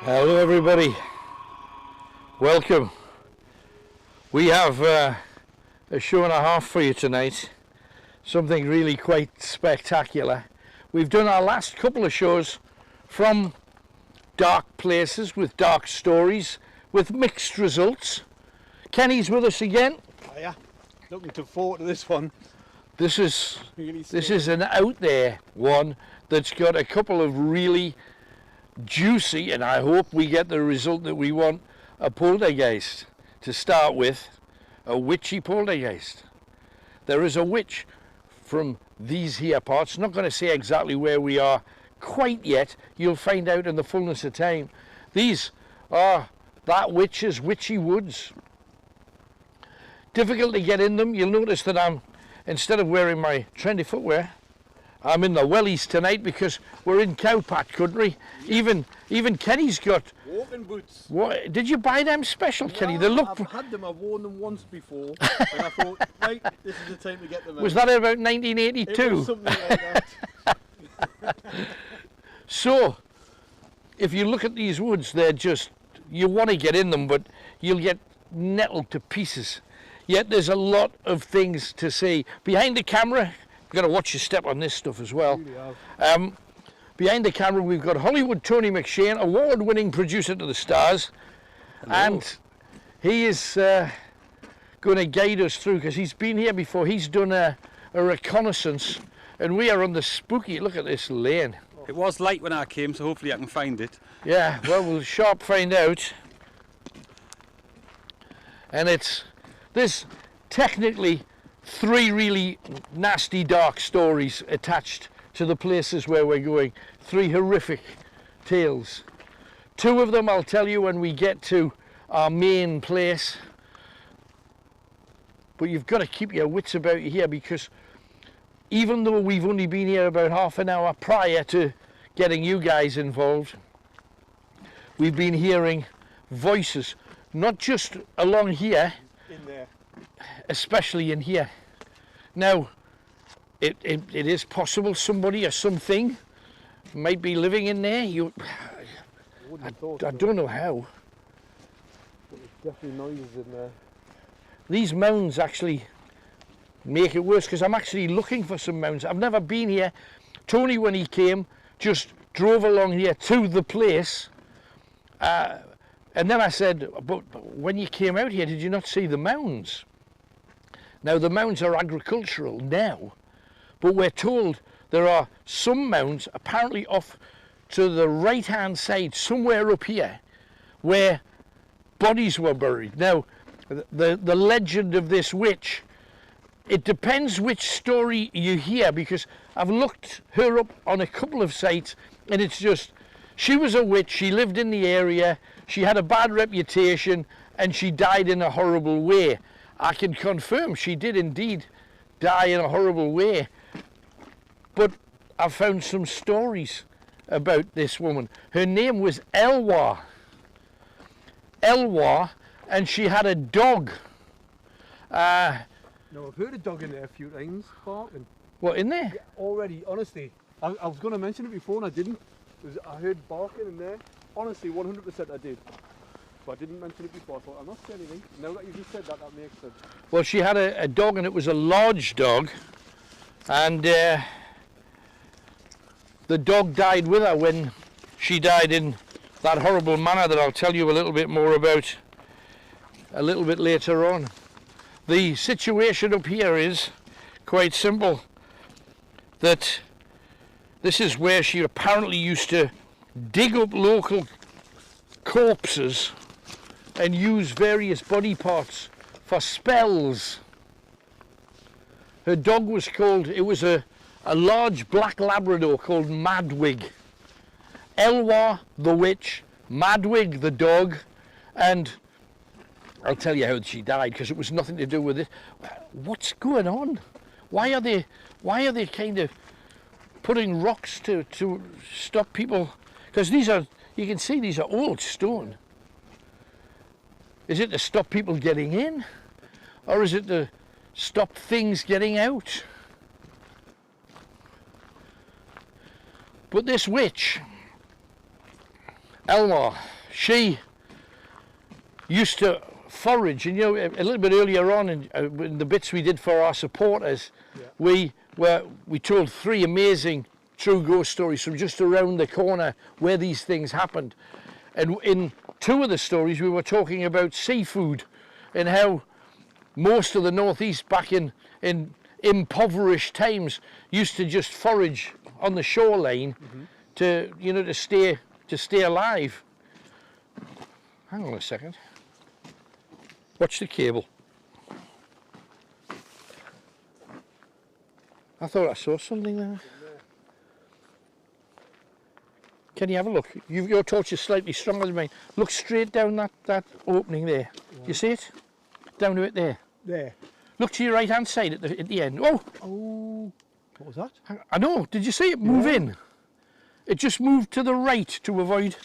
Hello everybody, welcome. We have a show and a half for you tonight, something really quite spectacular. We've done our last couple of shows from dark places with dark stories with mixed results. Kenny's with us again. Oh yeah, looking forward to this one. This is an out there one that's got a couple of really juicy, and I hope we get the result that we want, a poltergeist to start with, a witchy poltergeist. There is a witch from these here parts, not going to say exactly where we are quite yet, you'll find out in the fullness of time. These are that witch's witchy woods. Difficult to get in them. You'll notice that I'm, instead of wearing my trendy footwear, I'm in the wellies tonight because we're in cowpat country. Even Kenny's got walking boots. What did you buy them special, No, Kenny? They look. I've had them. I've worn them once before, and I thought, right, this is the time to get them out. Was that about 1982? It was something like that. So, if you look at these woods, they're just, you want to get in them, but you'll get nettled to pieces. Yet there's a lot of things to see behind the camera. You've got to watch your step on this stuff as well. Really Behind the camera we've got Hollywood Tony McShane, award-winning producer to the stars. Hello. And he is going to guide us through, because he's been here before. He's done a reconnaissance, and we are on the spooky, look at this lane. It was late when I came, so hopefully I can find it. Yeah, well, we'll sharp find out. And there's technically 3 really nasty dark stories attached to the places where we're going. 3 horrific tales. 2 of them I'll tell you when we get to our main place. But you've got to keep your wits about you here, because even though we've only been here about half an hour prior to getting you guys involved, we've been hearing voices, not just along here, in there. especially in here. Now, it is possible somebody or something might be living in there. I don't know how. There's definitely noises in there. These mounds actually make it worse, because I'm actually looking for some mounds. I've never been here. Tony, when he came, just drove along here to the place. And then I said, but when you came out here, did you not see the mounds? Now, the mounds are agricultural now, but we're told there are some mounds apparently off to the right-hand side, somewhere up here, where bodies were buried. Now, the legend of this witch, it depends which story you hear, because I've looked her up on a couple of sites, and it's just, she was a witch, she lived in the area, she had a bad reputation, and she died in a horrible way. I can confirm she did indeed die in a horrible way. But I've found some stories about this woman. Her name was Elwa. Elwa, and she had a dog. No, I've heard a dog in there a few times barking. What, in there? Yeah, already, honestly. I was going to mention it before and I didn't. I heard barking in there. Honestly, 100% I did. But I didn't mention it before. I thought, I'm not saying anything. Now that you just said that, that makes sense. Well, she had a dog, and it was a large dog. And the dog died with her when she died in that horrible manner that I'll tell you a little bit more about a little bit later on. The situation up here is quite simple. That this is where she apparently used to dig up local corpses and use various body parts for spells. Her dog was called, it was a large black Labrador called Madwig. Elwa the witch, Madwig the dog, and I'll tell you how she died, because it was nothing to do with it. What's going on? Why are they kind of putting rocks to stop people? Because these are, you can see these are old stone. Is it to stop people getting in? Or is it to stop things getting out? But this witch, Elma, she used to forage, and you know, a little bit earlier on in the bits we did for our supporters, we told 3 amazing true ghost stories from just around the corner where these things happened. And in 2 of the stories we were talking about seafood and how most of the northeast back in impoverished times used to just forage on the shoreline to, you know, to stay alive. Hang on a second. Watch the cable. I thought I saw something there. Can you have a look? Your torch is slightly stronger than mine. Look straight down that opening there. Do you see it? Down to it there. There. Look to your right hand side at the end. Oh! Oh, what was that? I know. Did you see it move in? It just moved to the right to avoid.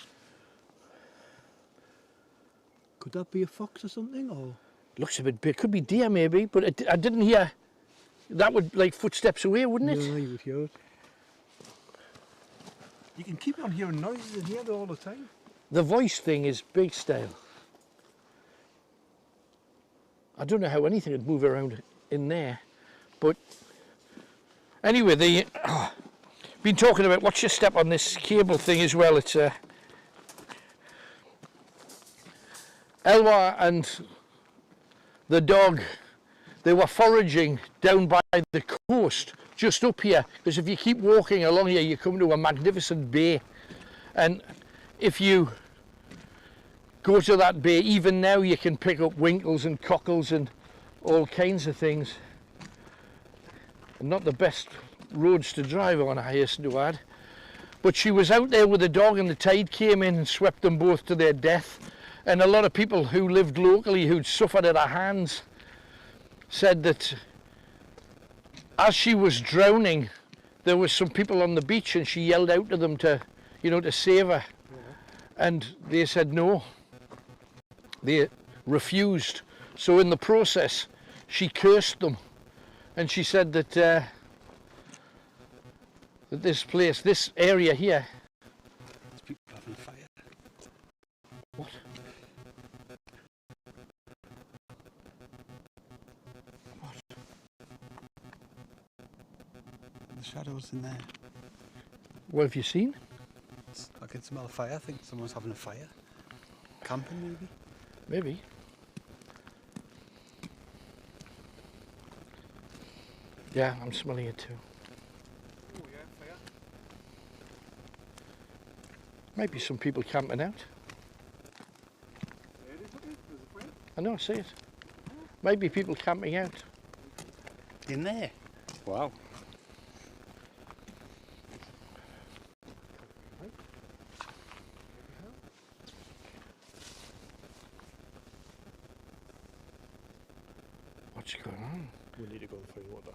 Could that be a fox or something? Or Looks a bit big. Could be deer maybe, but I didn't hear. That would like footsteps away, wouldn't it? no, you would hear it. You can keep on hearing noises in here all the time. The voice thing is big style. I don't know how anything would move around in there, but anyway, been talking about, watch your step on this cable thing as well. It's Elwa and the dog, they were foraging down by the coast, just up here, because if you keep walking along here, you come to a magnificent bay, and if you go to that bay, even now you can pick up winkles and cockles and all kinds of things. And not the best roads to drive on, I hasten to add. But she was out there with the dog and the tide came in and swept them both to their death. And a lot of people who lived locally who'd suffered at her hands said that as she was drowning, there was some people on the beach and she yelled out to them to, you know, to save her. And they said no. They refused. So in the process, she cursed them. And she said that, that this place, this area here. There's people having fire. What? The shadows in there. What have you seen? I can smell a fire. I think someone's having a fire. Camping maybe? Maybe. Yeah, I'm smelling it too. Oh yeah, fire. Might be some people camping out. There it is, look, there's a fire. I know, I see it. Might be people camping out. In there? Wow. What's going on? We need to go and find water.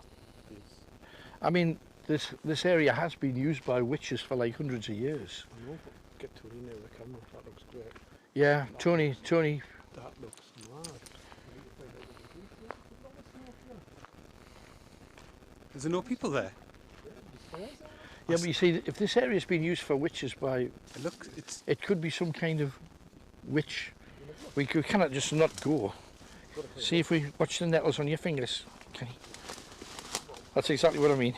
I mean, this area has been used by witches for like hundreds of years. I know, but get Tony near the camera. That looks great. Yeah, Tony. That looks mad. Is there no people there? Yeah, but you see, if this area has been used for witches by, Look, it's it could be some kind of witch. We cannot just not go. See if we watch the nettles on your fingers, Kenny. That's exactly what I mean.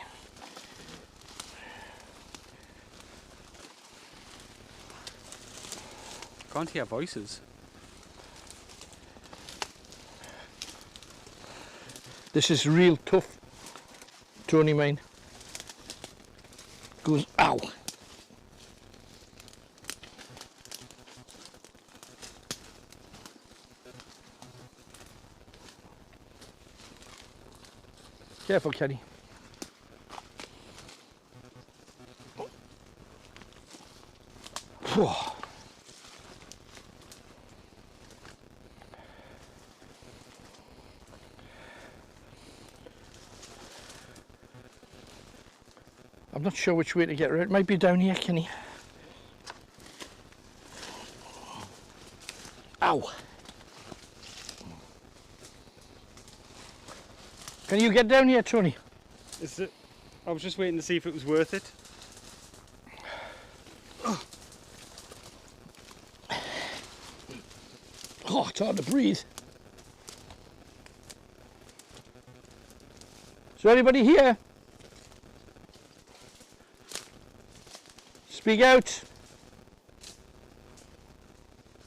can't hear voices. This is real tough, Tony mine. Goes, ow. Careful, Kenny. Whew. I'm not sure which way to get around. It might be down here, Kenny. Ow. Can you get down here, Tony? Is it? I was just waiting to see if it was worth it. It's hard to breathe. Is there anybody here? Speak out.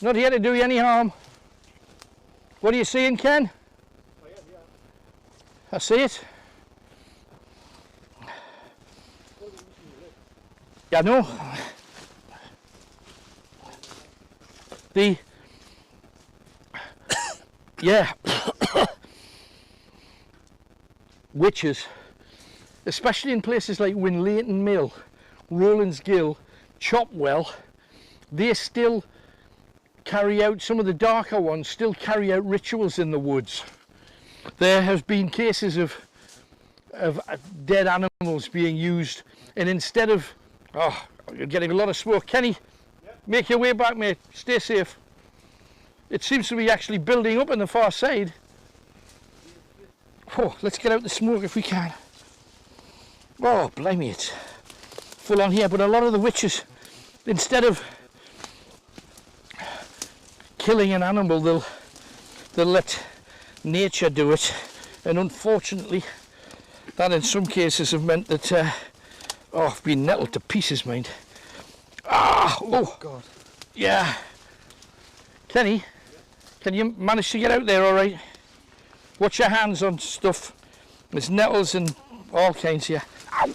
Not here to do you any harm. What are you seeing, Ken? I see it. Yeah, I know. Yeah. Witches, especially in places like Winleighton Mill, Rowlands Gill, Chopwell, they still carry out, some of the darker ones still carry out rituals in the woods. There have been cases of dead animals being used, and instead of, oh, you're getting a lot of smoke. Kenny, make your way back, mate, stay safe. It seems to be actually building up on the far side. Oh, let's get out the smoke if we can. Oh, blimey, it's full on here. But a lot of the witches, instead of killing an animal, they'll let nature do it. And unfortunately, that in some cases have meant that, I've been nettled to pieces, mind. Oh, God. Yeah. Kenny, can you manage to get out there all right? Watch your hands on stuff. There's nettles and all kinds here. Ow!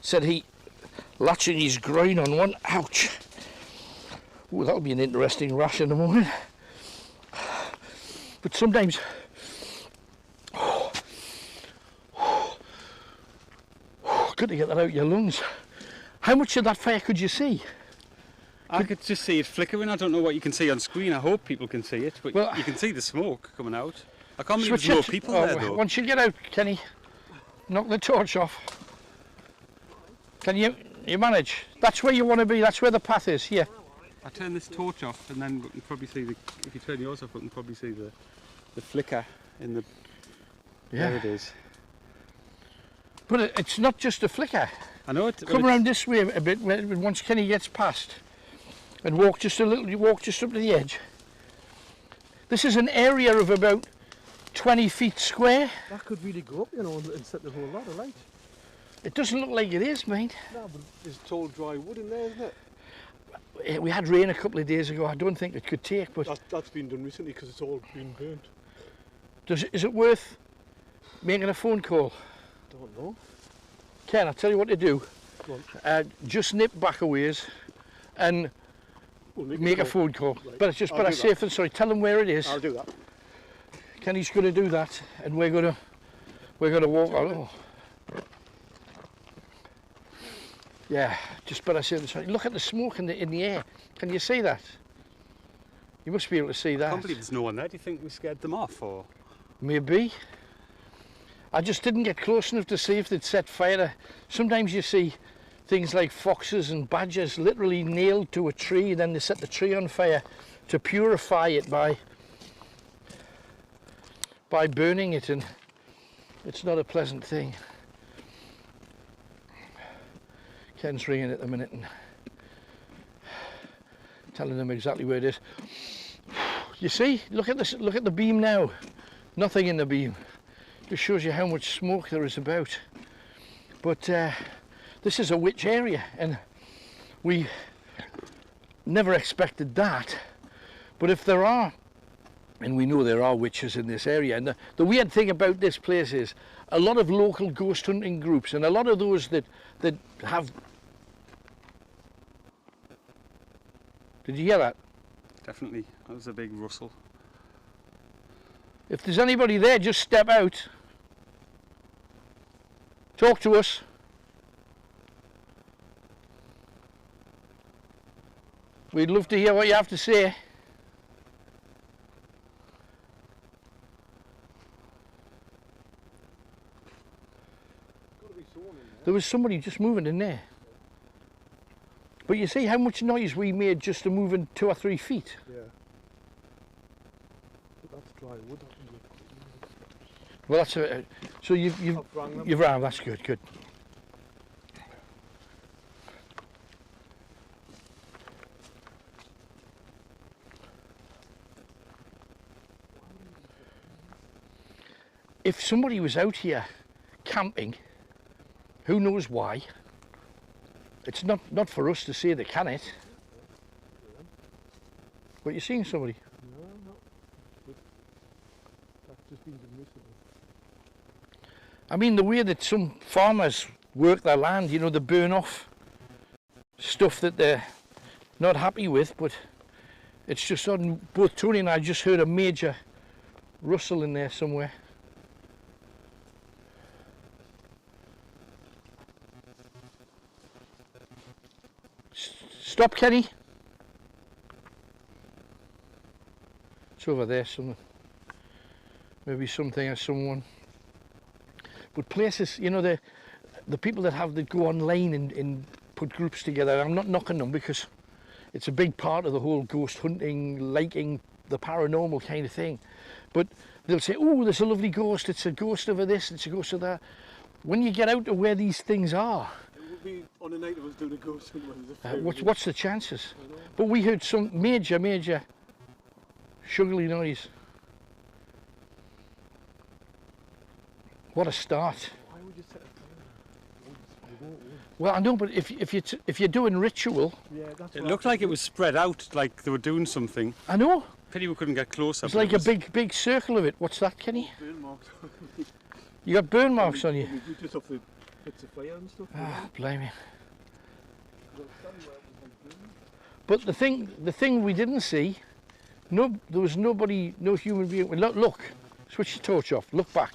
Said he, latching his groin on one. Ouch! Ooh, that'll be an interesting rash in the morning. But sometimes, good to get that out your lungs. How much of that fire could you see? I could just see it flickering. I don't know what you can see on screen. I hope people can see it, but well, you can see the smoke coming out. I can't believe there's no people there though. Once you get out, Kenny, knock the torch off. Can you manage? That's where you want to be. That's where the path is. Here. I turn this torch off, and then we can probably see the. If you turn yours off, we can probably see the flicker in the. Yeah. There it is. But it's not just a flicker. I know it. Come around this way a bit. Once Kenny gets past, and walk just a little. You walk just up to the edge. This is an area of about 20 feet square. That could really go up, you know, and set the whole lot of light. It doesn't look like it is, mate. No, but there's tall dry wood in there, isn't it? We had rain a couple of days ago. I don't think it could take, but that's been done recently because it's all been burnt. Is it worth making a phone call? Don't know. Ken, I'll tell you what to do. Go on. Just nip back a ways and make a phone call. Right. But it's just better safe than sorry. Tell them where it is. I'll do that. Kenny's going to do that, and we're going to walk on. Oh. Yeah, just better safe than sorry. Look at the smoke in the air. Can you see that? You must be able to see that. I can't believe there's no one there. Do you think we scared them off, or? Maybe. I just didn't get close enough to see if they'd set fire to. Sometimes you see things like foxes and badgers literally nailed to a tree, and then they set the tree on fire to purify it by burning it, and it's not a pleasant thing. Ken's ringing at the minute and telling them exactly where it is. You see, look at this, look at the beam now. Nothing in the beam. Just shows you how much smoke there is about. But this is a witch area, and we never expected that. But if there are, and we know there are witches in this area, and the weird thing about this place is a lot of local ghost hunting groups, and a lot of those that have. Did you hear that? Definitely, that was a big rustle. If there's anybody there, just step out. Talk to us. We'd love to hear what you have to say. There was somebody just moving in there. But you see how much noise we made just to move in 2 or 3 feet? Yeah. But that's dry wood. Well, that's so you've rang. That's good. if somebody was out here camping, who knows why, it's not for us to say they can it. But you're seeing somebody? No, no. But that's just been admissible. I mean, the way that some farmers work their land, you know, they burn off stuff that they're not happy with, but it's just on. Both Tony and I just heard a major rustle in there somewhere. Stop, Kenny. It's over there, something. Maybe something or someone. But places, you know, the people that go online and put groups together, I'm not knocking them because it's a big part of the whole ghost hunting, liking the paranormal kind of thing. But they'll say, oh, there's a lovely ghost, it's a ghost over this, it's a ghost of that. When you get out to where these things are, It would be on a night of us doing a ghost hunt. what's the chances? But we heard some major sugary noise. What a start. Why would you set a fire? Well, I know, but if you're doing ritual, Yeah, that's It what looked like it was spread out, like they were doing something. I know. Pity we couldn't get closer. It's but like it was- a big circle of it. What's that, Kenny? burn marks. You got burn marks on you. We just off the bits of fire and stuff. Ah, blimey. Well, standing where it was like burning. But the thing we didn't see, there was nobody, no human being. Look, switch the torch off. Look back.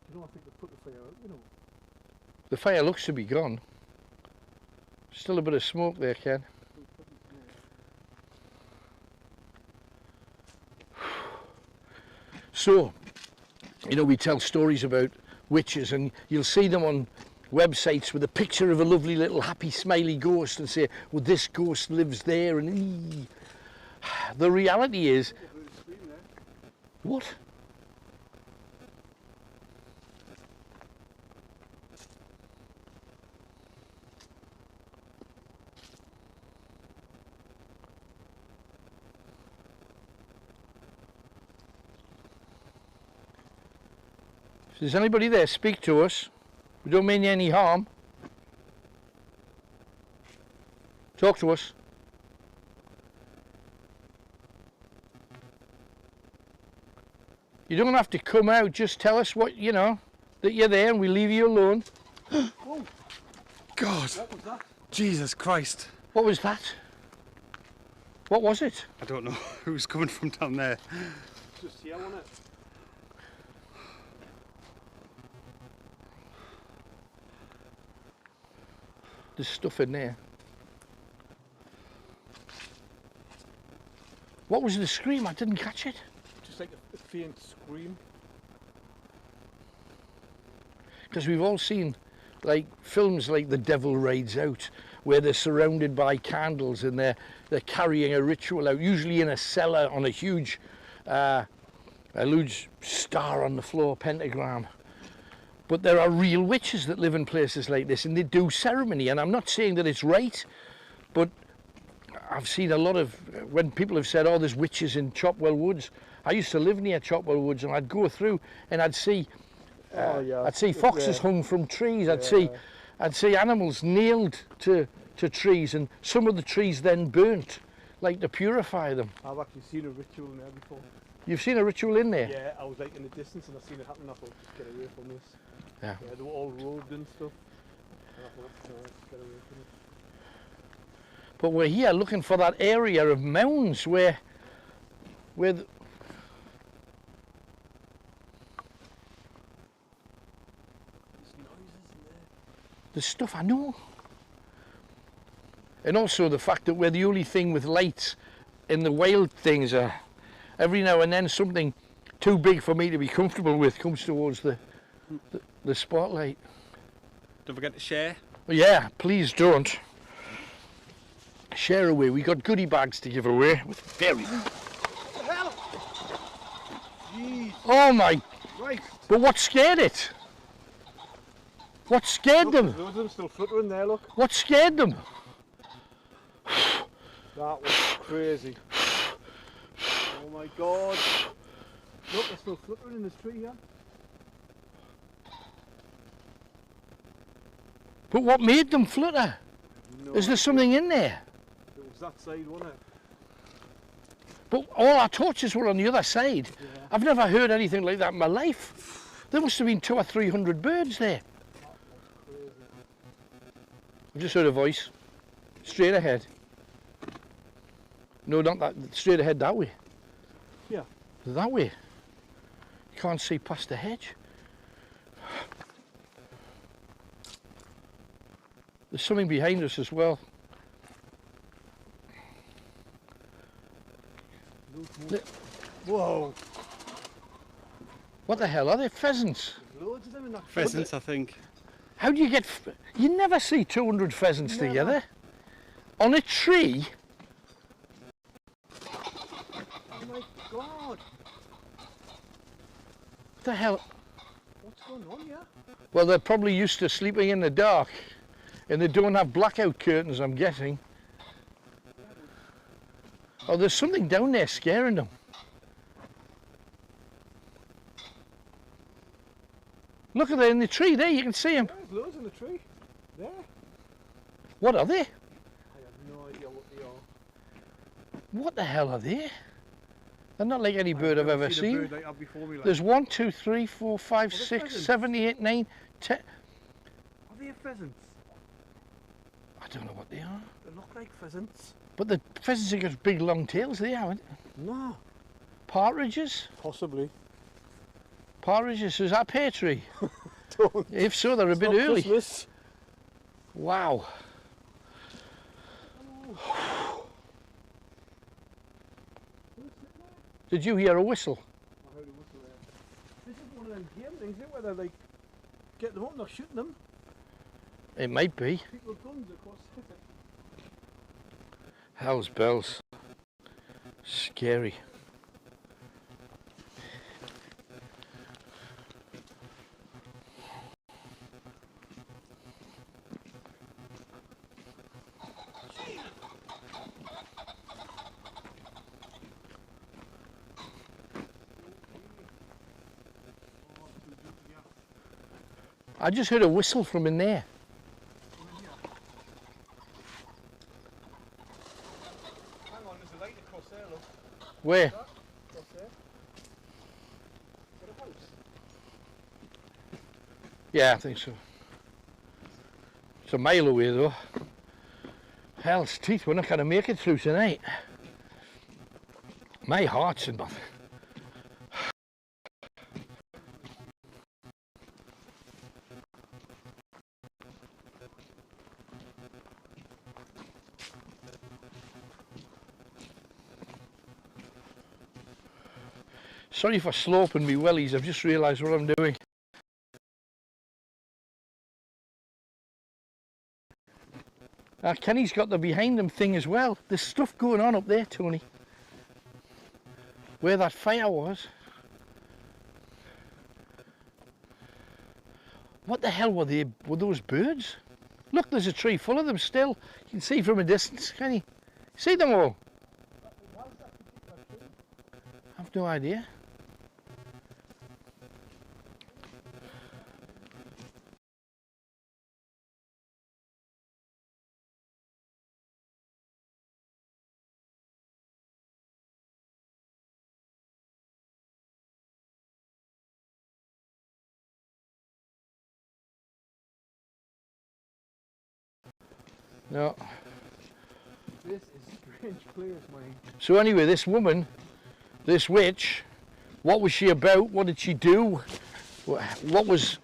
You know, I think they put the fire out, you know. The fire looks to be gone. Still a bit of smoke there, Ken. So, you know, we tell stories about witches, and you'll see them on websites with a picture of a lovely little happy smiley ghost and say, well, this ghost lives there, and ee. The reality is, what? If there's anybody there, speak to us. We don't mean you any harm. Talk to us. You don't have to come out, just tell us what, you know, that you're there and we leave you alone. Oh, God, what was that? Jesus Christ. What was that? What was it? I don't know who's coming from down there. Just here, wasn't it? There's stuff in there. What was the scream? I didn't catch it. Just like a faint scream. Because we've all seen like films like The Devil Rides Out, where they're surrounded by candles and they're carrying a ritual out, usually in a cellar on a huge star on the floor, pentagram. But there are real witches that live in places like this, and they do ceremony. And I'm not saying that it's right, but I've seen a lot of, when people have said, oh, there's witches in Chopwell Woods. I used to live near Chopwell Woods, and I'd go through and I'd see I'd see foxes hung from trees. I'd see animals nailed to trees, and some of the trees then burnt, like to purify them. I've actually seen a ritual in there before. You've seen a ritual in there? Yeah, I was like in the distance and I seen it happen. I thought, just get away from this. Yeah. Yeah, they were all robed and stuff. And I thought, no, just get away from it. But we're here looking for that area of mounds where the, there's stuff, I know. And also the fact that we're the only thing with lights, and the wild things are, every now and then something too big for me to be comfortable with comes towards the spotlight. Don't forget to share. Yeah, please don't. Share away. We got goodie bags to give away with very. What the hell? Jeez. Oh my! Right. But what scared it? What scared them? Look, loads of them still fluttering there, look. What scared them? That was crazy. Oh my God. Look, they're still flickering in this tree here. But what made them flutter? No Is there idea. something in there? It was that side, wasn't it? But all our torches were on the other side. Yeah. I've never heard anything like that in my life. There must have been 200 or 300 birds there. Crazy. I've just heard a voice. Straight ahead. No, not that. Straight ahead that way. Yeah. That way. You can't see past the hedge. There's something behind us as well. Whoa. What the hell are they? Pheasants? There's loads of them in that tree. Pheasants, I think. How do you get... You never see 200 pheasants Never. together. On a tree? Oh my God. What the hell? What's going on here? Well, they're probably used to sleeping in the dark. And they don't have blackout curtains, I'm guessing. Oh, there's something down there scaring them. Look at them in the tree there, you can see them. There's loads in the tree. There. What are they? I have no idea what they are. What the hell are they? They're not like any bird I've ever seen. A seen. bird like that before me, like. There's 1, 2, 3, 4, 5, they're 6, pheasants. 7, 8, 9, 10. Are they pheasants? I don't know what they are. They look like pheasants. But the pheasants have got big long tails, they haven't. No. Partridges? Possibly. Partridges, is that pear tree? Don't. If so, they're a It's bit not early. Christmas. Wow. Did you hear a whistle? I heard a whistle there. This is one of them game things, isn't it? Where they like get them up and they're shooting them. It might be. People with guns, of course. Hell's bells. Scary. I just heard a whistle from in there. Hang on, there's a light across there, look. Where? Across there. Is that a house? Yeah, I think so. It's a mile away though. Hell's teeth, we're not going to make it through tonight. My heart's in nothing. Sorry for sloping me wellies, I've just realised what I'm doing. Kenny's got the behind him thing as well. There's stuff going on up there, Tony. Where that fire was. What the hell were they? Were those birds? Look, there's a tree full of them still. You can see from a distance, can you? See them all? I've no idea. No. This is a strange place, mate. So anyway, this woman, this witch, what was she about? What did she do? What was...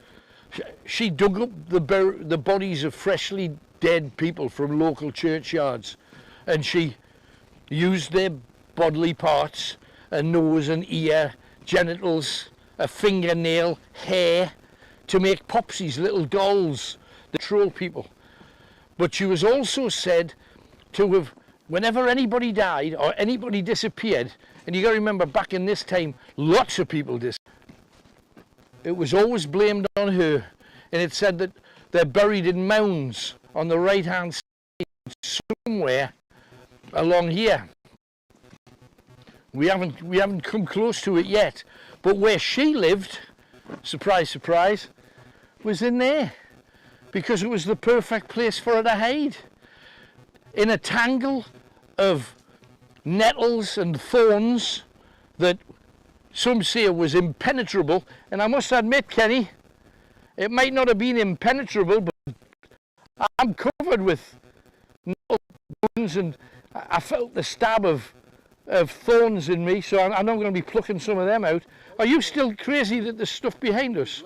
She dug up the bodies of freshly dead people from local churchyards, and she used their bodily parts, a nose, an ear, genitals, a fingernail, hair, to make popsies, little dolls, the troll people. But she was also said to have, whenever anybody died or anybody disappeared, and you got to remember back in this time, lots of people disappeared. It was always blamed on her, and it said that they're buried in mounds on the right-hand side somewhere along here. We haven't come close to it yet. But where she lived, surprise, surprise, was in there. Because it was the perfect place for her to hide. In a tangle of nettles and thorns that some say was impenetrable. And I must admit, Kenny, it might not have been impenetrable, but I'm covered with wounds, and I felt the stab of thorns in me, so I'm not going to be plucking some of them out. Are you still crazy that there's stuff behind us?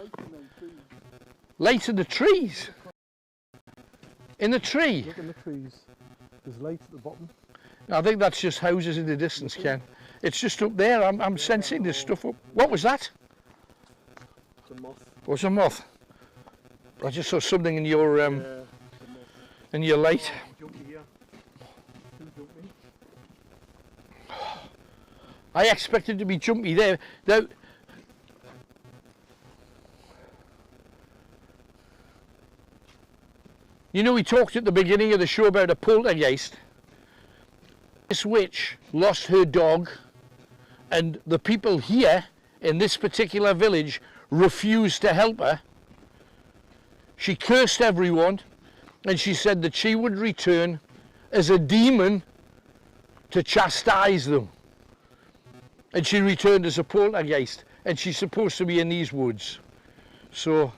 Lights in the trees? In the tree? Look in the trees. There's lights at the bottom. I think that's just houses in the distance, Ken. It's just up there. I'm sensing this stuff up. What was that? It's a moth. It was a moth. I just saw something in your in your light. I expected to be jumpy there. Now, you know, we talked at the beginning of the show about a poltergeist. This witch lost her dog, and the people here in this particular village refused to help her. She cursed everyone, and she said that she would return as a demon to chastise them. And she returned as a poltergeist, and she's supposed to be in these woods. So,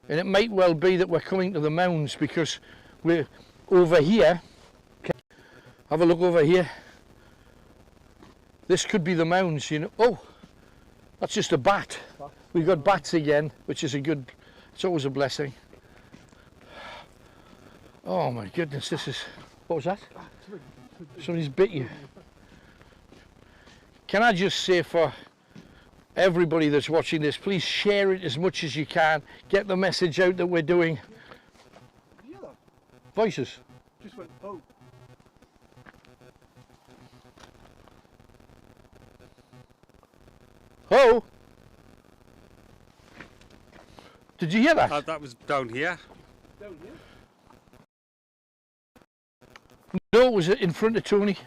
and it might well be that we're coming to the mounds, because we're over here. Have a look over here. This could be the mounds, you know. Oh, that's just a bat. We've got bats again, which is a good, it's always a blessing. Oh my goodness, this is, what was that? Somebody's bit you. Can I just say, for everybody that's watching this, please share it as much as you can. Get the message out that we're doing. Did you hear that? Voices. Just went, oh. Oh! Did you hear that? That was down here. Down here? No, it was in front of Tony.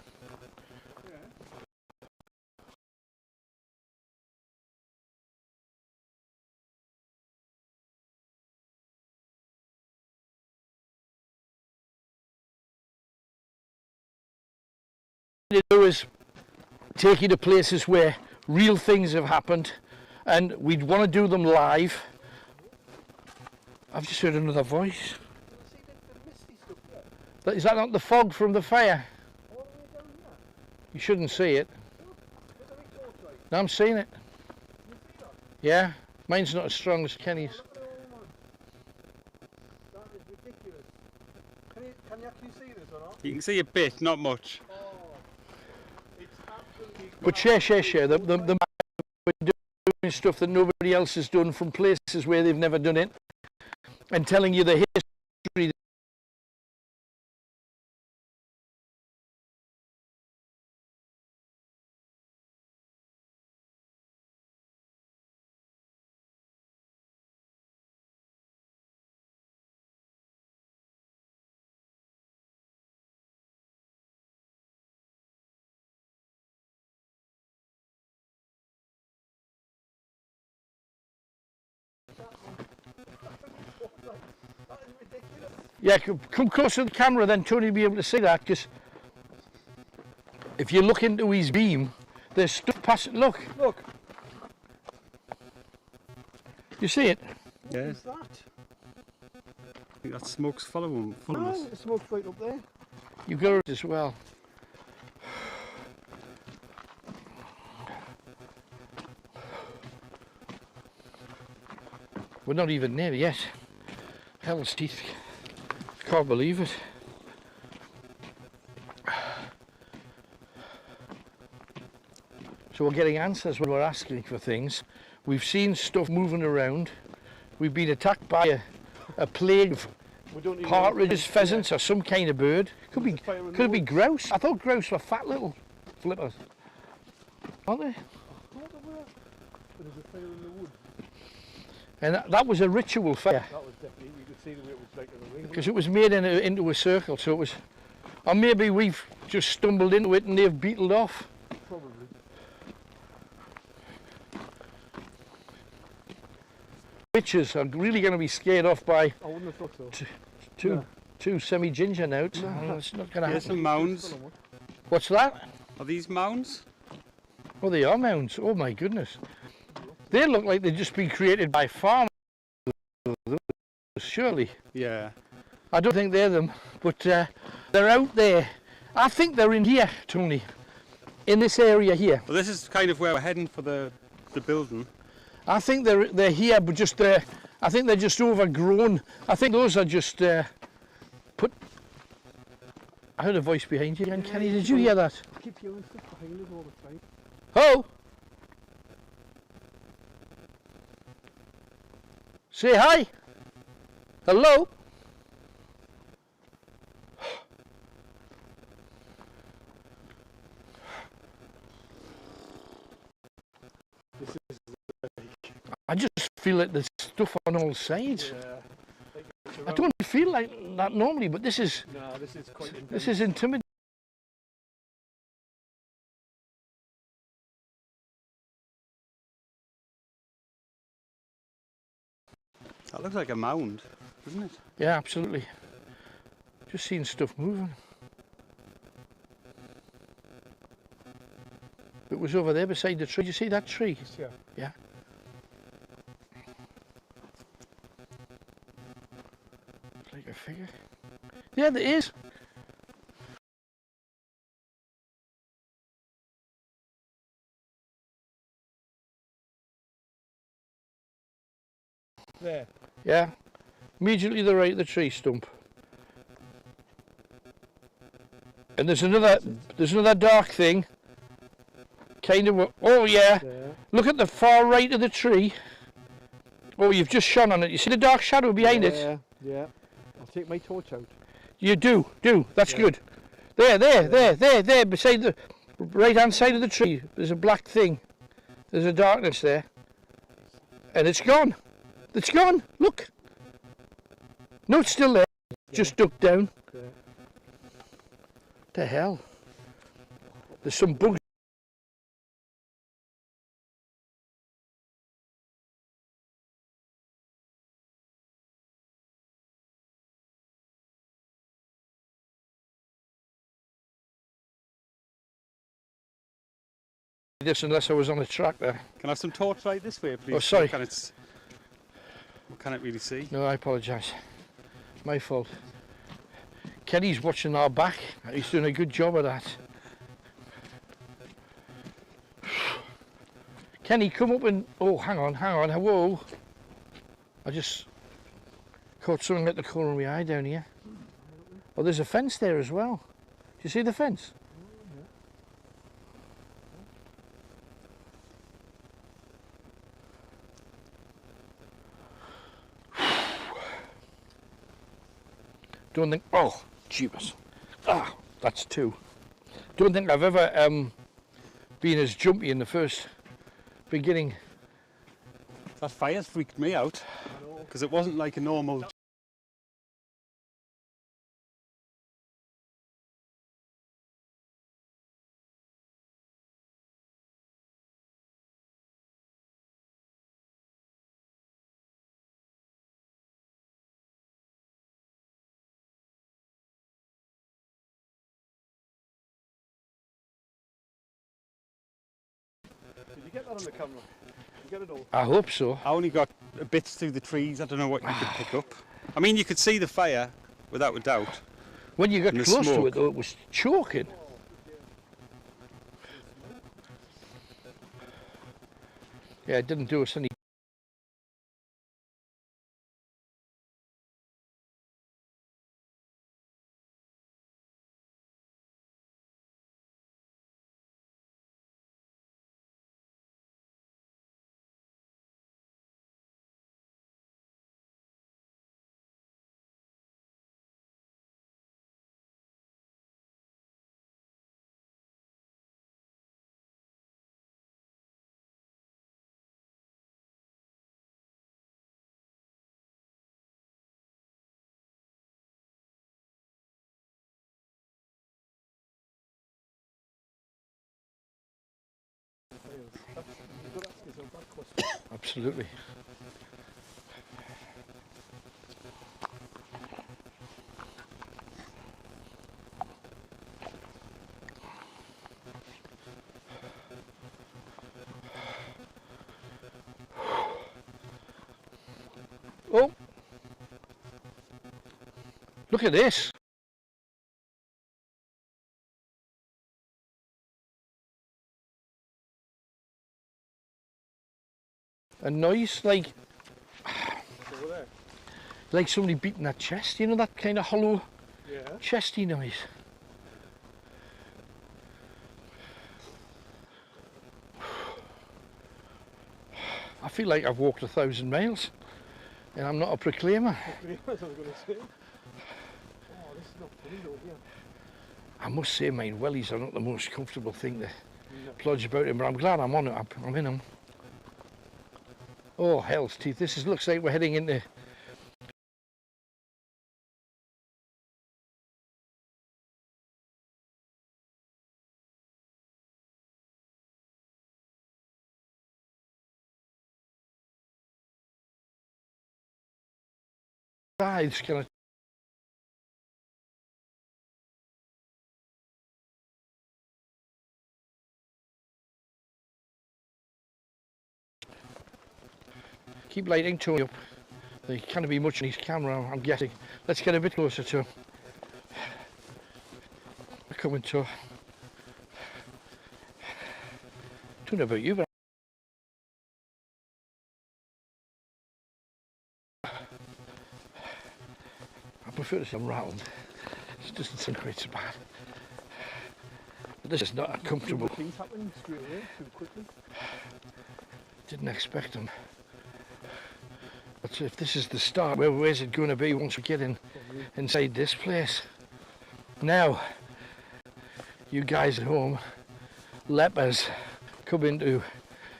Do is take you to places where real things have happened, and we'd want to do them live. I've just heard another voice. Is that not the fog from the fire? You shouldn't see it. No, I'm seeing it. Yeah, mine's not as strong as Kenny's. That is ridiculous. Can you actually see this or not? You can see a bit, not much. But share. The we're doing stuff that nobody else has done from places where they've never done it, and telling you the history. Yeah, come closer to the camera, then Tony will be able to see that, because if you look into his beam, there's stuff passing. Look. You see it? Yeah. What is that? I think that smoke's following us. No, the smoke's right up there. You've got it as well. We're not even there yet. Hell's teeth. Can't believe it. So we're getting answers when we're asking for things. We've seen stuff moving around. We've been attacked by a plague of partridges, pheasants, or some kind of bird. Could it be grouse? I thought grouse were fat little flippers. Aren't they? There's a fire in the wood. And that was a ritual fire. That was definitely, you could see the way it was like in a ring. Because it was made into a circle, so it was Or maybe we've just stumbled into it and they've beetled off. Probably. Witches are really going to be scared off by I wouldn't have thought so. two semi-ginger notes. No. It's not going to Here's happen. some mounds. What's that? Are these mounds? Oh, they are mounds. Oh my goodness. They look like they've just been created by farmers. Surely. Yeah. I don't think they're them, but they're out there. I think they're in here, Tony. In this area here. Well, this is kind of where we're heading for the building. I think they're here, but just I think they're just overgrown. I think those are just put. I heard a voice behind you again, Kenny. Did you hear that? I keep hearing stuff behind us all the time. Oh! Say hi. Hello. I just feel like there's stuff on all sides. Yeah. I don't feel like that normally, but this is No, this is quite intense. this is intimidating. That looks like a mound, doesn't it? Yeah, absolutely. Just seeing stuff moving. It was over there beside the tree. Did you see that tree? Yeah. Yeah. It's like a figure. Yeah, there is. There. Yeah. Immediately to the right of the tree stump. And there's another dark thing. Kind of. Oh yeah. There. Look at the far right of the tree. Oh, you've just shone on it. You see the dark shadow behind it? Yeah. Yeah. I'll take my torch out. You do. That's Yeah. good. There, beside the right-hand side of the tree. There's a black thing. There's a darkness there. And it's gone. It's gone. Look. No, it's still there. Just ducked down. Yeah. The hell? There's some bugs. This unless I was on a tractor. Can I have some torchlight this way, please? Oh, sorry. What can it really see? No, I apologise. My fault. Kenny's watching our back. He's doing a good job of that. Kenny, come up and... Oh, hang on. Whoa. I just caught something at the corner of my eye down here. Oh, there's a fence there as well. Do you see the fence? Don't think, oh, jeepers. Ah, that's two. Don't think I've ever been as jumpy in the first beginning. That fire's freaked me out because it wasn't like a normal. Did you get that on the camera? Did you get it all? I hope so. I only got bits through the trees. I don't know what you could pick up. I mean, you could see the fire without a doubt. When you got And the close to smoke. it though, it was choking. Yeah, it didn't do us any Absolutely. Oh, look at this. A noise like somebody beating that chest, you know, that kind of hollow, chesty noise. I feel like I've walked 1,000 miles and I'm not a proclaimer. That's what I was going to say. Oh, this is not funny though, yeah. I must say my wellies are not the most comfortable thing to plodge about in, but I'm glad I'm on it. I'm in them. Oh, hell's teeth. This looks like we're heading into sides kind of. Keep lighting Tony up. There can't be much on his camera, I'm guessing. Let's get a bit closer to him. We're coming to. Don't know about you, but I prefer to say I'm rattled. It doesn't sound quite so bad. But this is not a comfortable. Things happening straight away, too quickly. Didn't expect them. But if this is the start, where's it going to be once we get inside this place? Now, you guys at home, lepers come into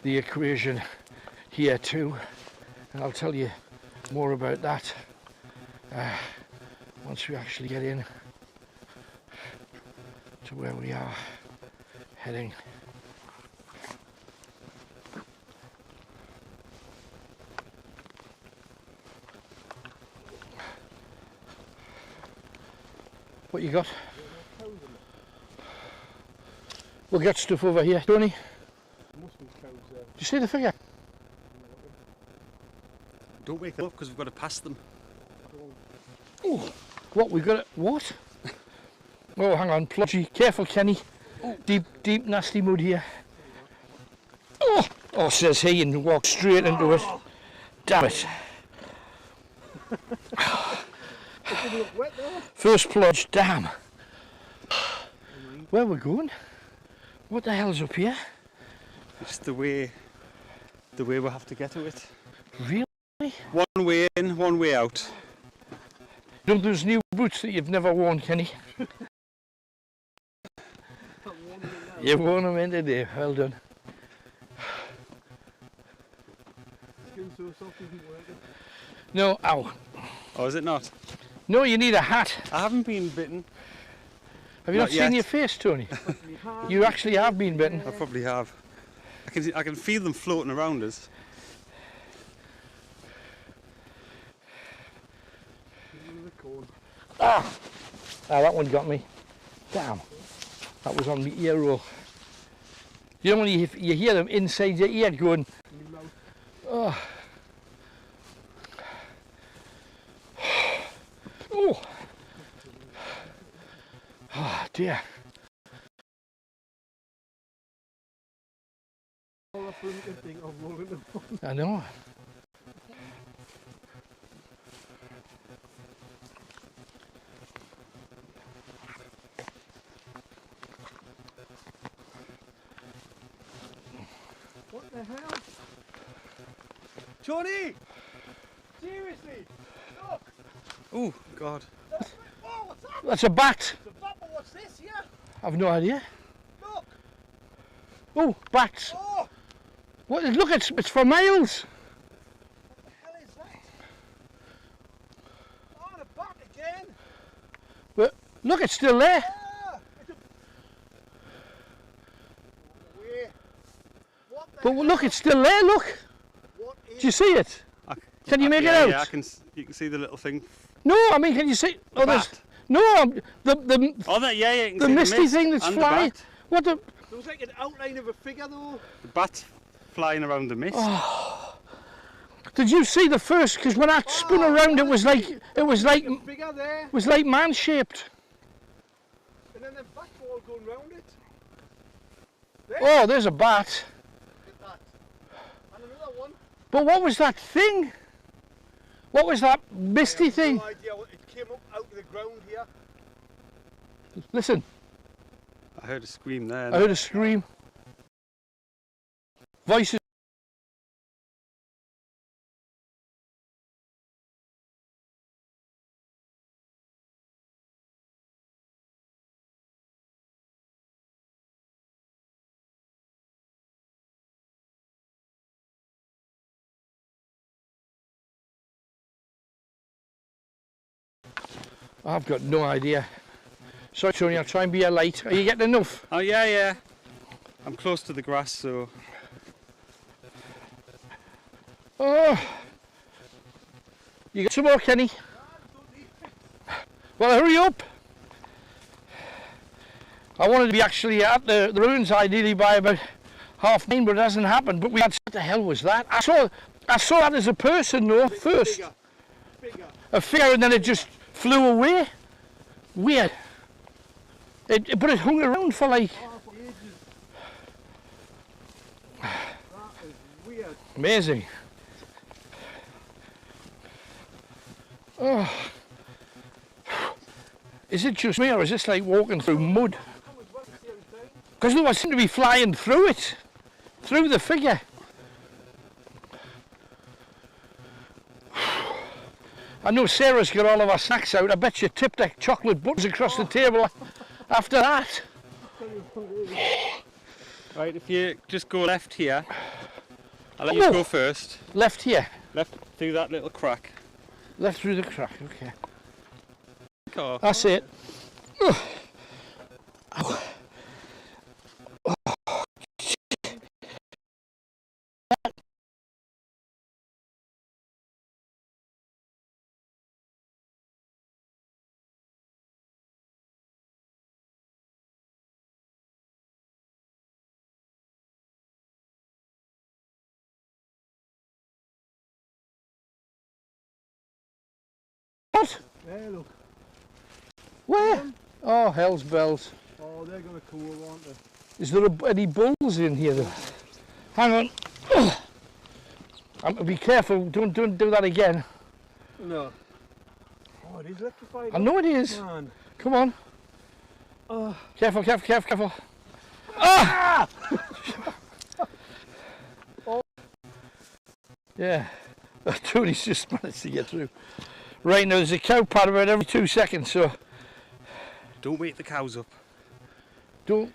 the equation here too, and I'll tell you more about that once we actually get in to where we are heading. What you got? We'll get stuff over here, Tony. Do you see the figure? Don't wake them up because we've got to pass them. Oh, what we got? What? Oh, hang on, plodgy. Careful, Kenny. Deep, nasty mud here. Oh, says he, and walks straight into it. Damn it. First plodge, damn. Where we're going? What the hell's up here? It's the way we'll have to get to it. Really? One way in, one way out. Don't those new boots that you've never worn, Kenny? You've worn them in today, well done. No, ow. Oh, is it not? No, you need a hat. I haven't been bitten. Have you not seen yet. your face, Tony? You actually have been bitten. I probably have. I can feel them floating around us. Ah, that one got me. Damn, that was on my ear roll. You know when you hear them inside your ear going, oh. Oh. Oh dear. I know. What the hell? Johnny! Seriously! Look! Oh, God. Oh, what's that? That's a bat. It's a bat, but what's this here? I've no idea. Look! Oh, bats. Oh! What? Look, it's for miles. What the hell is that? Oh, a bat again! But look, it's still there. Ah, it's a... Wait. What the But hell? look, it's still there. Look. What Do you see it? Can you make it out? Yeah, you can see the little thing. No, I mean, can you see? Oh, there's no the. Oh, that yeah, you can the see misty the mist thing that's and flying. The bat. What the? There was like an outline of a figure though. The bat flying around the mist. Oh. Did you see the first? Because when I spun around, it was like A figure there. it was like man shaped. And then the bat ball going round it. There. Oh, there's a bat. Look at that. And another one. But what was that thing? What was that misty thing? No idea. It came up out of the ground here. Listen, I heard a scream there. I heard a scream. Voices. I've got no idea. Sorry, Tony, I'll try and be a light. Are you getting enough? Oh yeah, yeah. I'm close to the grass, so. Oh, you got some more, Kenny? Well, hurry up. I wanted to be actually at the ruins ideally by about 9:30, but it hasn't happened. But what the hell was that? I saw that as a person though first. Figure. A figure, and then it just flew away. Weird. But it hung around for like For ages. That is weird. amazing. Oh. Is it just me, or is this like walking through mud? Because I seem to be flying through it, through the figure. I know Sarah's got all of our snacks out. I bet you tipped her chocolate buttons across the table after that. Right, if you just go left here, I'll let you go first. Left here. Left through that little crack. Left through the crack, okay. Oh. That's it. What? There, look. Where? Oh, hell's bells. Oh, they're going to cool, aren't they? Is there any bulls in here though? Hang on. Be careful, don't do that again. No. Oh, it is electrified. I know it is. Man. Come on. Oh. Careful, careful, careful, careful. Ah! Oh. Yeah. Tony's just managed to get through. Right now, there's a cow pad about every 2 seconds, so Don't wake the cows up. don't.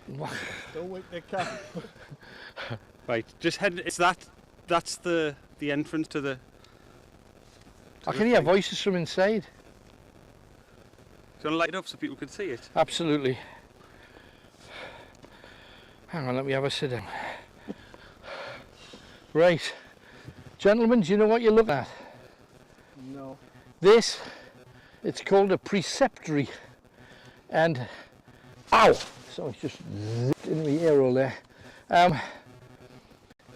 Don't wake the cat. Right, just head. That's the entrance to the. I can hear voices from inside. Do you want to light it up so people can see it? Absolutely. Hang on, let me have a sit down. Right, gentlemen, do you know what you look at? No. This, it's called a preceptory, and ow! So it's just zipped in the air all there.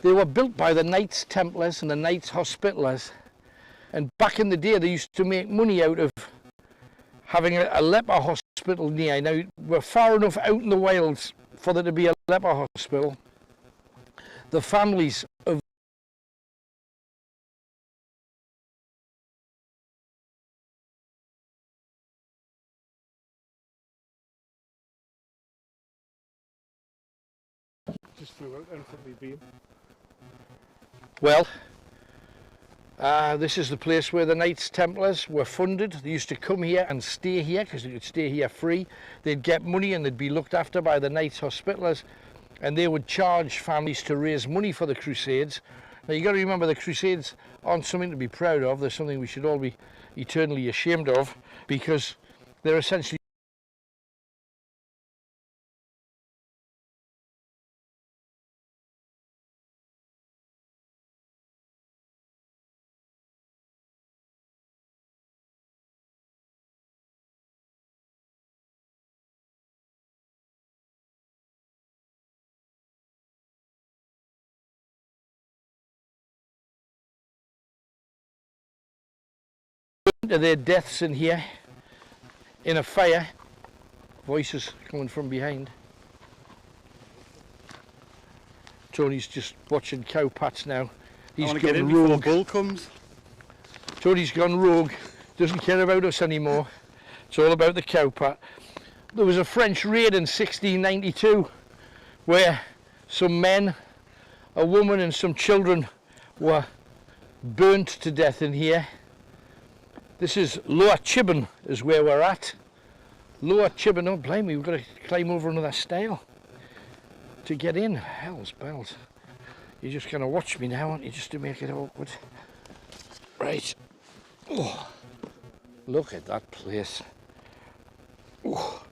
They were built by the Knights Templars and the Knights Hospitallers, and back in the day they used to make money out of having a leper hospital near. Now we're far enough out in the wilds for there to be a leper hospital. The families of Just flew out and from me beam. well, this is the place where the Knights Templars were funded. They used to come here and stay here because they could stay here free. They'd get money and they'd be looked after by the Knights Hospitallers, and they would charge families to raise money for the Crusades. Now you've got to remember, the Crusades aren't something to be proud of. They're something we should all be eternally ashamed of, because they're essentially to their deaths in here in a fire. Voices coming from behind. Tony's just watching cow pats now. He's I want to get in gone before rogue. Bull comes. Tony's gone rogue. Doesn't care about us anymore. It's all about the cow pat. There was a French raid in 1692 where some men, a woman and some children were burnt to death in here. This is Low Chibburn is where we're at. Low Chibburn, oh blame me, we've got to climb over another stile to get in. Hell's bells. You're just going to watch me now, aren't you, just to make it awkward. Right. Oh, look at that place. Oh.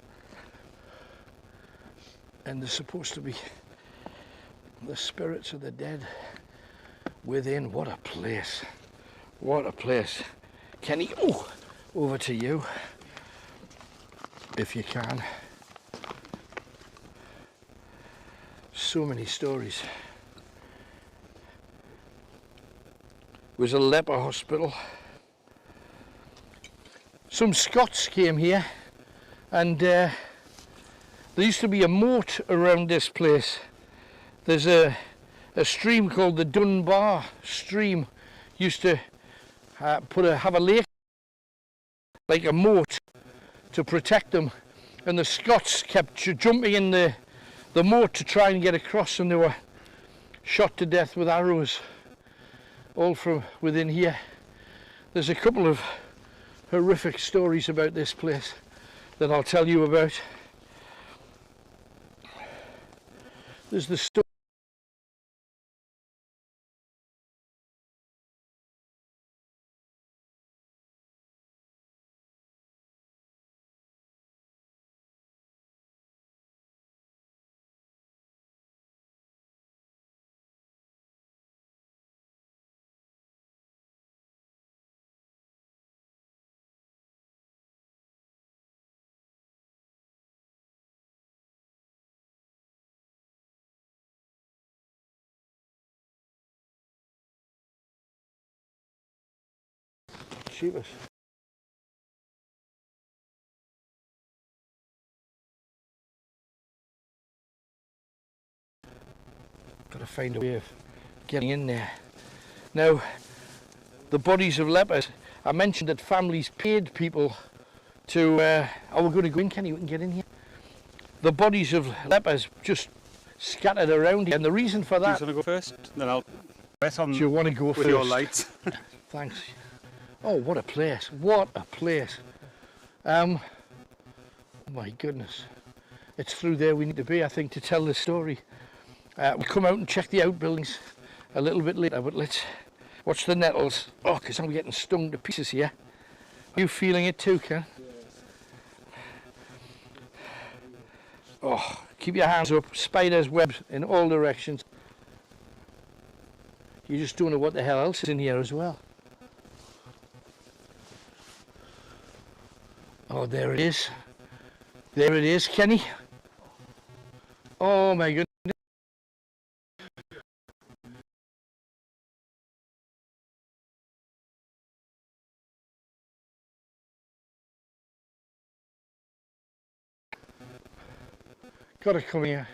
And there's supposed to be the spirits of the dead within. What a place. What a place. Kenny, oh, over to you, if you can. So many stories. It was a leper hospital. Some Scots came here, and there used to be a moat around this place. There's a stream called the Dunbar stream. Used to have a lake like a moat to protect them, and the Scots kept jumping in the moat to try and get across, and they were shot to death with arrows all from within here. There's a couple of horrific stories about this place that I'll tell you about. There's the story Chivas. Got to find a way of getting in there. Now, the bodies of lepers, I mentioned that families paid people to, oh, we're going to go in, Kenny, we can get in here. The bodies of lepers just scattered around here, and the reason for that... Do you want to go first? Then I'll press on. Do you want to go with first? Your lights. Thanks. Oh, what a place. What a place. Oh my goodness. It's through there we need to be, I think, to tell the story. We'll come out and check the outbuildings a little bit later, but let's watch the nettles. Oh, because I'm getting stung to pieces here. Are you feeling it too, Ken? Oh, keep your hands up. Spiders, webs in all directions. You just don't know what the hell else is in here as well. Oh, there it is. There it is, Kenny. Oh my goodness. Gotta come here.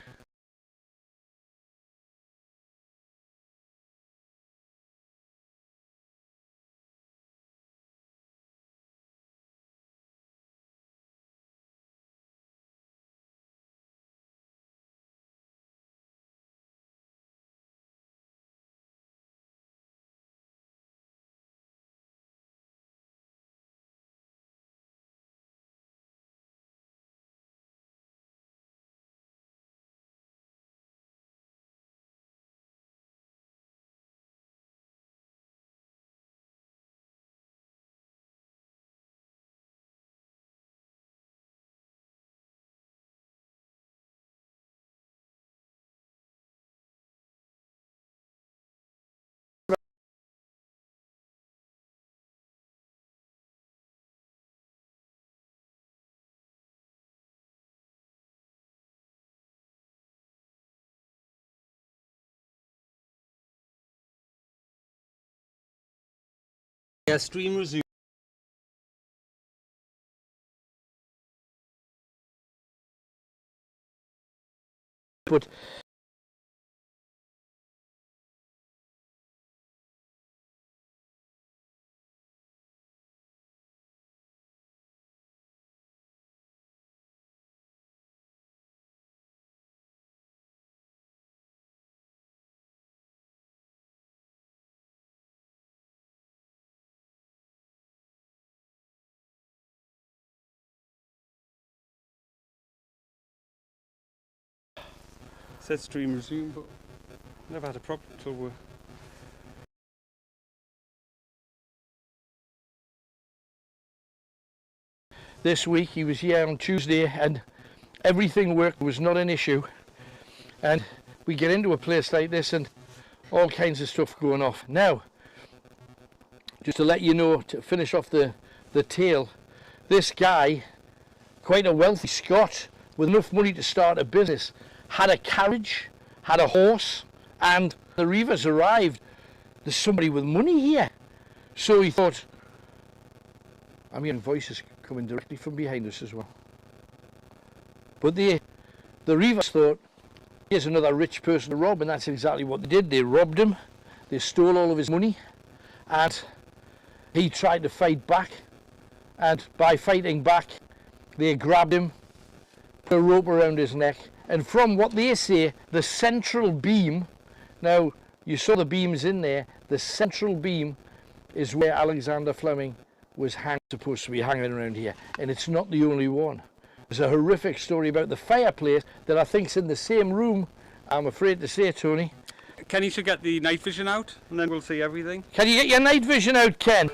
Yeah, stream resume. but Said stream resume, but never had a problem until we're... this week he was here on Tuesday and everything worked, was not an issue. And we get into a place like this and all kinds of stuff going off. Now, just to let you know, to finish off the tale, this guy, quite a wealthy Scot with enough money to start a business, had a carriage, had a horse, and the Reavers arrived. There's somebody with money here. So he thought, I'm hearing voices coming directly from behind us as well. But the Reavers thought, here's another rich person to rob, and that's exactly what they did. They robbed him, they stole all of his money, and he tried to fight back, and by fighting back, they grabbed him, put a rope around his neck, and from what they say, the central beam, now you saw the beams in there, the central beam is where Alexander Fleming was supposed to be hanging around here, and it's not the only one. There's a horrific story about the fireplace that I think's in the same room, I'm afraid to say, Tony. Kenny should get the night vision out, and then we'll see everything. Can you get your night vision out, Ken?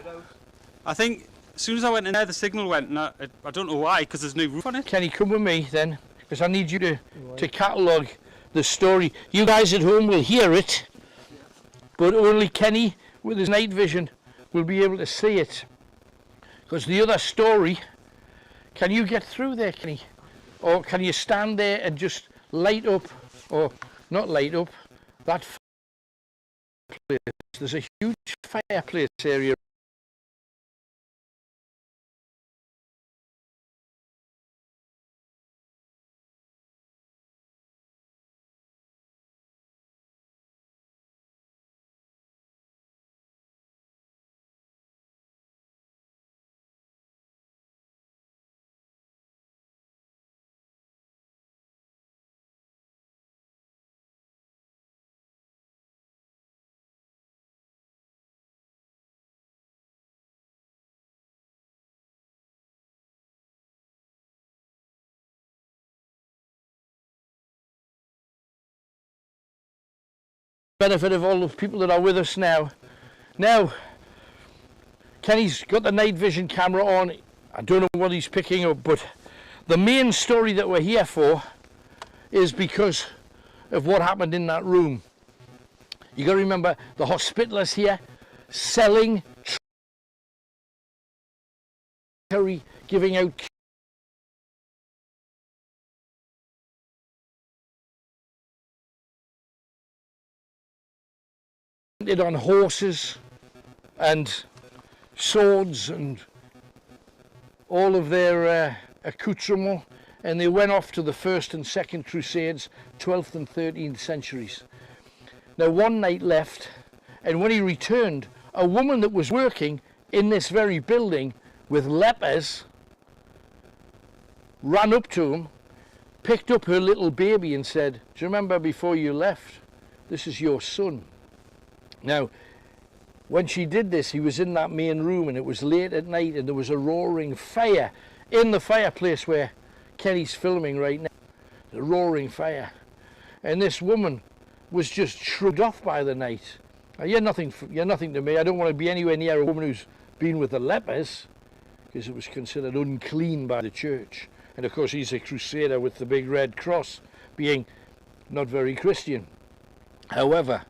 I think as soon as I went in there, the signal went, and I don't know why, because there's no roof on it. Kenny, come with me then, because I need you to catalogue the story. You guys at home will hear it, but only Kenny with his night vision will be able to see it. Because the other story, can you get through there, Kenny? Or can you stand there and just light up, or not light up, that fireplace? There's a huge fireplace area. Benefit of all the people that are with us now. Now, Kenny's got the night vision camera on. I don't know what he's picking up, but the main story that we're here for is because of what happened in that room. You got to remember, the hospitalists here selling, giving out on horses and swords and all of their accoutrements, and they went off to the First and Second Crusades, 12th and 13th centuries. Now one knight left, and when he returned, a woman that was working in this very building with lepers ran up to him, picked up her little baby and said, "Do you remember before you left? This is your son." Now, when she did this, he was in that main room, and it was late at night, and there was a roaring fire in the fireplace where Kenny's filming right now. The roaring fire. And this woman was just shrugged off by the night. Now, you're nothing to me. I don't want to be anywhere near a woman who's been with the lepers, because it was considered unclean by the church. And of course, he's a crusader with the big red cross, being not very Christian. However,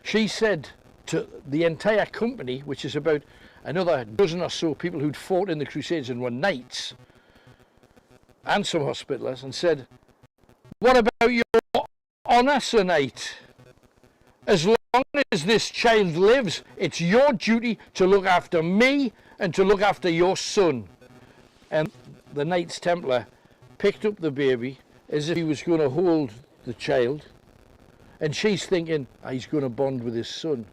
she said to the entire company, which is about another dozen or so people who'd fought in the Crusades and were knights, and some hospitallers, and said, "What about your honour, Sir Knight? As long as this child lives, it's your duty to look after me and to look after your son." And the Knights Templar picked up the baby as if he was going to hold the child, and she's thinking, "Ah, he's going to bond with his son."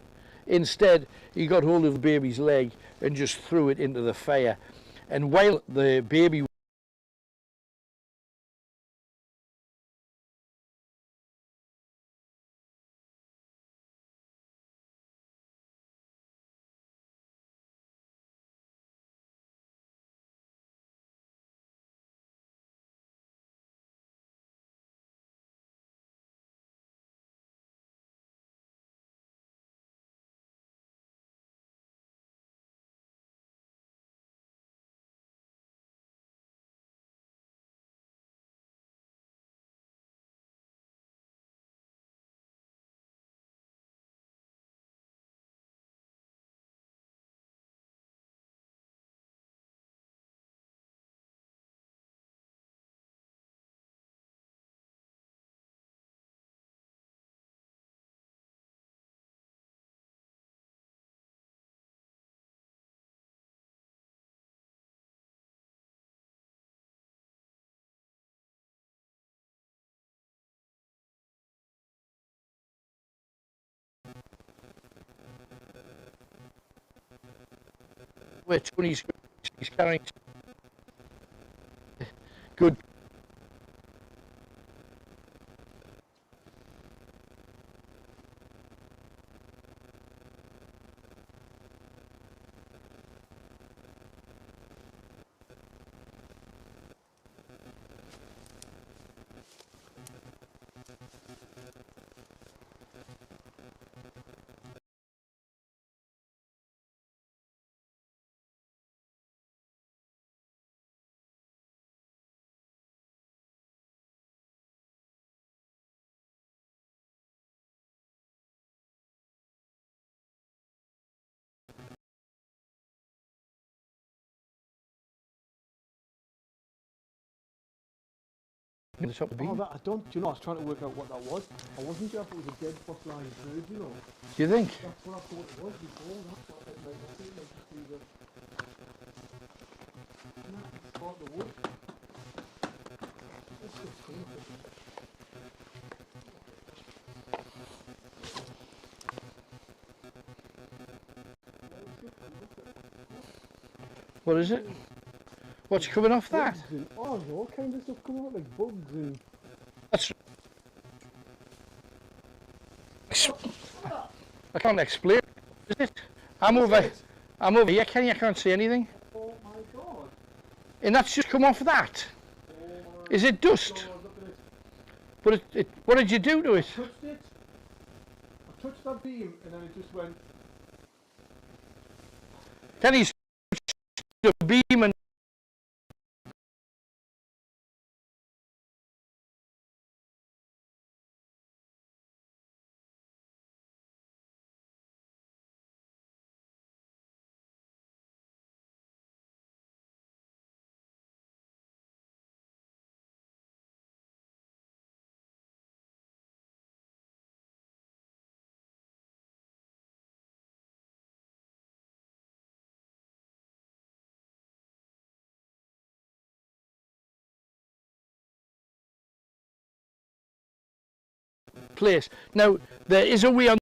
Instead, he got hold of the baby's leg and just threw it into the fire. And while the baby where Tony's carrying good. The top of the Oh, beam. that, I don't, do you know, I was trying to work out what that was. I wasn't sure if it was a dead fossilized bird, you know. Do you think? That's what I thought it was before. That's what it might have been, like to see the... Nah, it's part of the wood. That's just cool. What is it? What's coming off that? Bugs and, oh, there's all kinds of stuff coming out, like bugs and... That's. I can't explain. Is it? I'm over here, Kenny. I can't see anything. Oh my god. And that's just come off that. Oh my Is it dust? god, look at it. But what did you do to it? I touched it. I touched that beam and then it just went... Kenny's touched the beam and place. Now, there is a way on.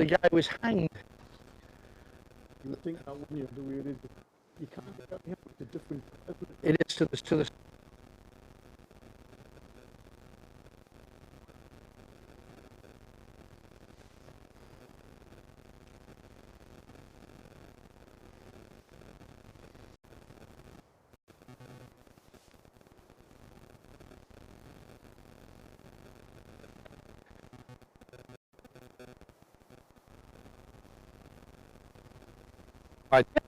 the guy was hanged. You would think that, wouldn't you, the way it is. You can't get out here, it's a different, isn't it? It is to the right.